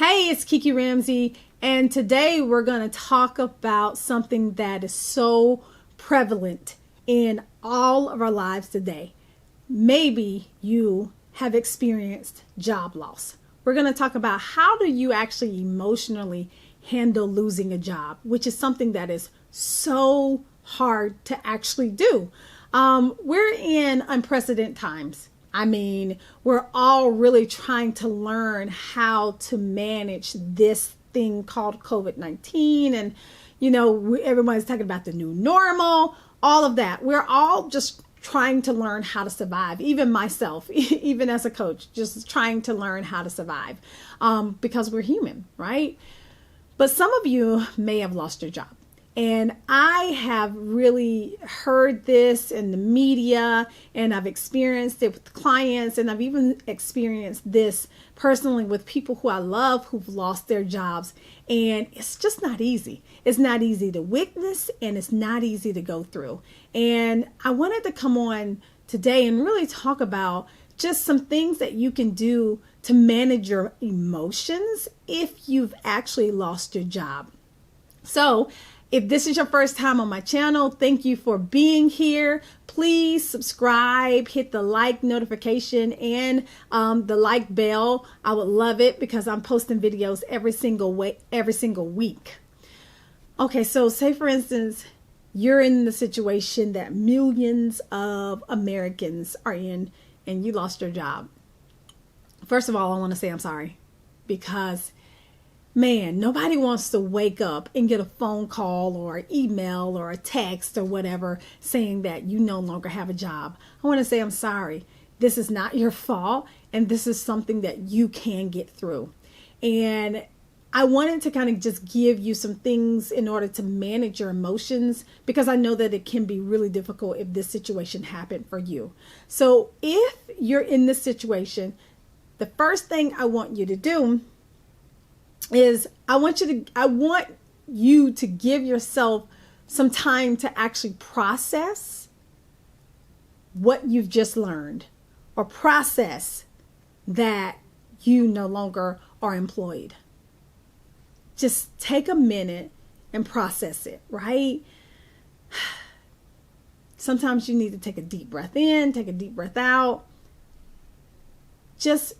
Hey, it's Kiki Ramsey, and today we're going to talk about something that is so prevalent in all of our lives today. Maybe you have experienced job loss. We're going to talk about how do you actually emotionally handle losing a job, which is something that is so hard to actually do. We're in unprecedented times. I mean, we're all really trying to learn how to manage this thing called COVID-19. And, everybody's talking about the new normal, all of that. We're all just trying to learn how to survive. Even myself, even as a coach, just trying to learn how to survive because we're human, right? But some of you may have lost your job. And I have really heard this in the media, and I've experienced it with clients, and I've even experienced this personally with people who I love who've lost their jobs. And it's just not easy. It's not easy to witness, and it's not easy to go through. And I wanted to come on today and really talk about just some things that you can do to manage your emotions if you've actually lost your job. So, if this is your first time on my channel, thank you for being here. Please subscribe, hit the like notification and the like bell. I would love it because I'm posting videos every single week. Okay, so say for instance, you're in the situation that millions of Americans are in and you lost your job. First of all, I want to say I'm sorry because man, nobody wants to wake up and get a phone call or an email or a text or whatever saying that you no longer have a job. I want to say I'm sorry. This is not your fault, and this is something that you can get through. And I wanted to kind of just give you some things in order to manage your emotions because I know that it can be really difficult if this situation happened for you. So if you're in this situation, the first thing I want you to do is I want you to give yourself some time to actually process what you've just learned or process that you no longer are employed. Just take a minute and process it, right? Sometimes you need to take a deep breath in, take a deep breath out. Just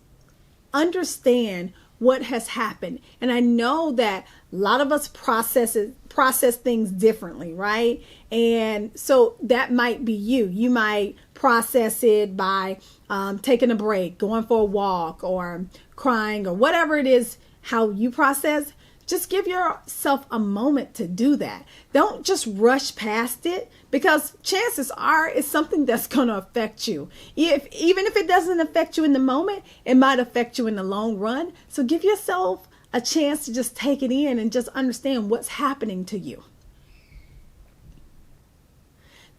understand what has happened. And I know that a lot of us process things differently, right? And so that might be you. You might process it by taking a break, going for a walk, or crying, or whatever it is, how you process. Just give yourself a moment to do that. Don't just rush past it because chances are it's something that's going to affect you. Even if it doesn't affect you in the moment, it might affect you in the long run. So give yourself a chance to just take it in and just understand what's happening to you.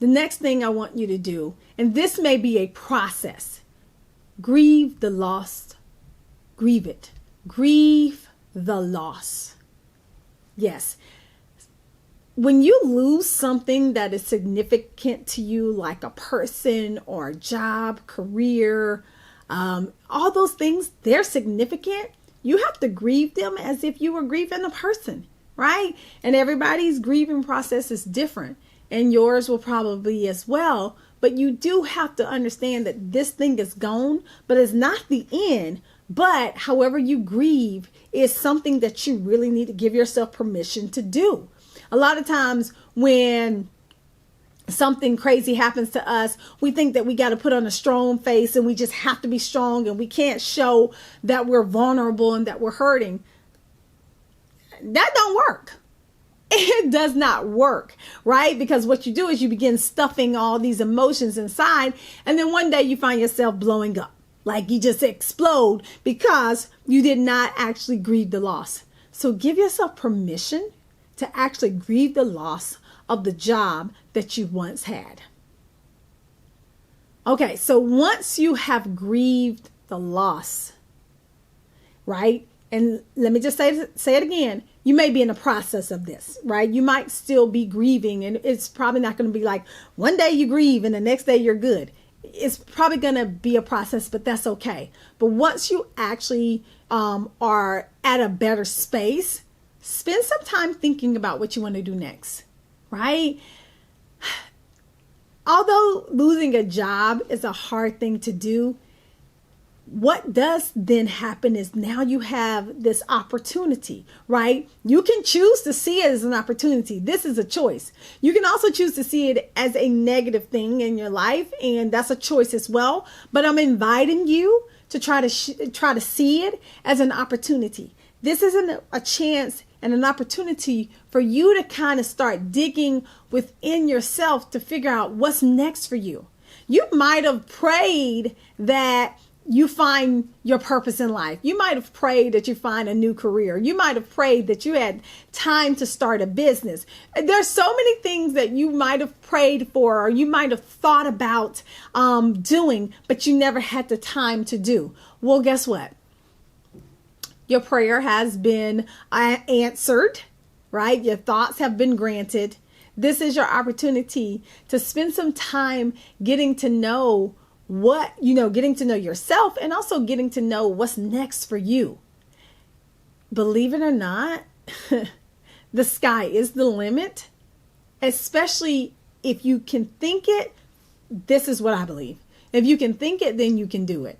The next thing I want you to do, and this may be a process, grieve the loss. Grieve it. Grieve the loss. Yes. When you lose something that is significant to you, like a person or a job, career, all those things, they're significant. You have to grieve them as if you were grieving a person, right? And everybody's grieving process is different, and yours will probably as well. But you do have to understand that this thing is gone, but it's not the end. But however you grieve is something that you really need to give yourself permission to do. A lot of times when something crazy happens to us, we think that we got to put on a strong face and we just have to be strong and we can't show that we're vulnerable and that we're hurting. That don't work. It does not work, right? Because what you do is you begin stuffing all these emotions inside, and then one day you find yourself blowing up. Like you just explode because you did not actually grieve the loss. So give yourself permission to actually grieve the loss of the job that you once had. Okay, so once you have grieved the loss, right? And let me just say it again. You may be in the process of this, right? You might still be grieving, and it's probably not going to be like one day you grieve and the next day you're good. it's probably going to be a process, but that's okay. But once you actually are at a better space, spend some time thinking about what you want to do next, right? Although losing a job is a hard thing to do, what does then happen is now you have this opportunity, right? You can choose to see it as an opportunity. This is a choice. You can also choose to see it as a negative thing in your life, and that's a choice as well. But I'm inviting you to try to see it as an opportunity. This isn't a chance and an opportunity for you to kind of start digging within yourself to figure out what's next for you. You might have prayed that you find your purpose in life. You might have prayed that you find a new career. You might have prayed that you had time to start a business. There's so many things that you might have prayed for, or you might have thought about doing, but you never had the time to do. Well, guess what? Your prayer has been answered, right? Your thoughts have been granted. This is your opportunity to spend some time getting to know getting to know yourself, and also getting to know what's next for you. Believe it or not, the sky is the limit, especially if you can think it. This is what I believe. If you can think it, then you can do it.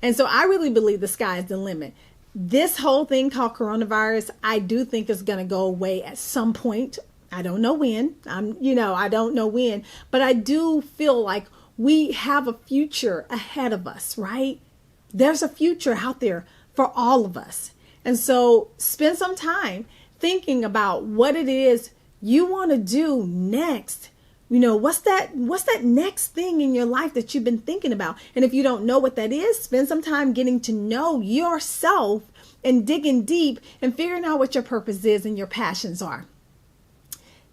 And so I really believe the sky is the limit. This whole thing called coronavirus, I do think is going to go away at some point. I don't know when. I don't know when, but I do feel like we have a future ahead of us, right? There's a future out there for all of us. And so spend some time thinking about what it is you want to do next. What's that next thing in your life that you've been thinking about? And if you don't know what that is, spend some time getting to know yourself and digging deep and figuring out what your purpose is and your passions are.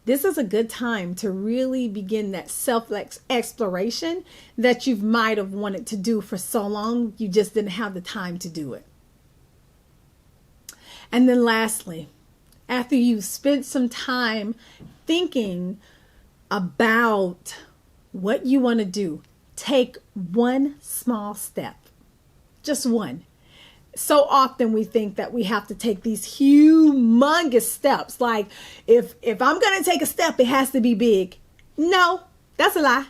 This is a good time to really begin that self-exploration that you might have wanted to do for so long. You just didn't have the time to do it. And then lastly, after you've spent some time thinking about what you want to do, take one small step. Just one. So often we think that we have to take these humongous steps. Like if I'm going to take a step, it has to be big. No, that's a lie.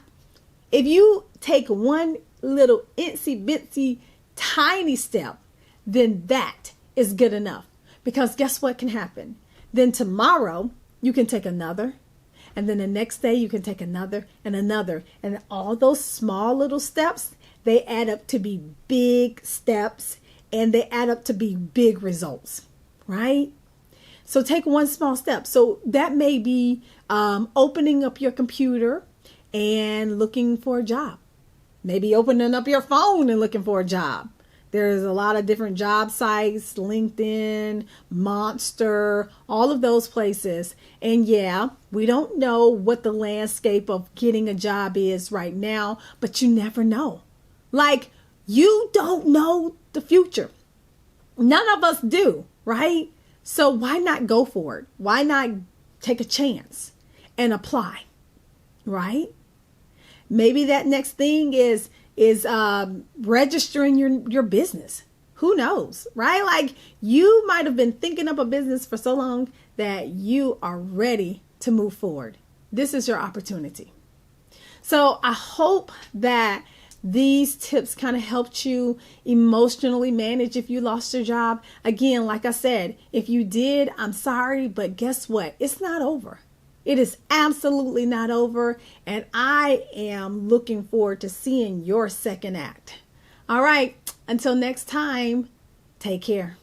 If you take one little itsy bitsy tiny step, then that is good enough. Because guess what can happen? Then tomorrow you can take another. And then the next day you can take another and another. And all those small little steps, they add up to be big steps. And they add up to be big results, right? So take one small step. So that may be opening up your computer and looking for a job. Maybe opening up your phone and looking for a job. There's a lot of different job sites, LinkedIn, Monster, all of those places. And yeah, we don't know what the landscape of getting a job is right now, but you never know. Like, you don't know the future. None of us do, right? So why not go for it? Why not take a chance and apply, right? Maybe that next thing is registering your business. Who knows, right? Like, you might have been thinking up a business for so long that you are ready to move forward. This is your opportunity. So I hope that these tips kind of helped you emotionally manage if you lost your job. Again, like I said, if you did, I'm sorry, but guess what? It's not over. It is absolutely not over. And I am looking forward to seeing your second act. All right. Until next time, take care.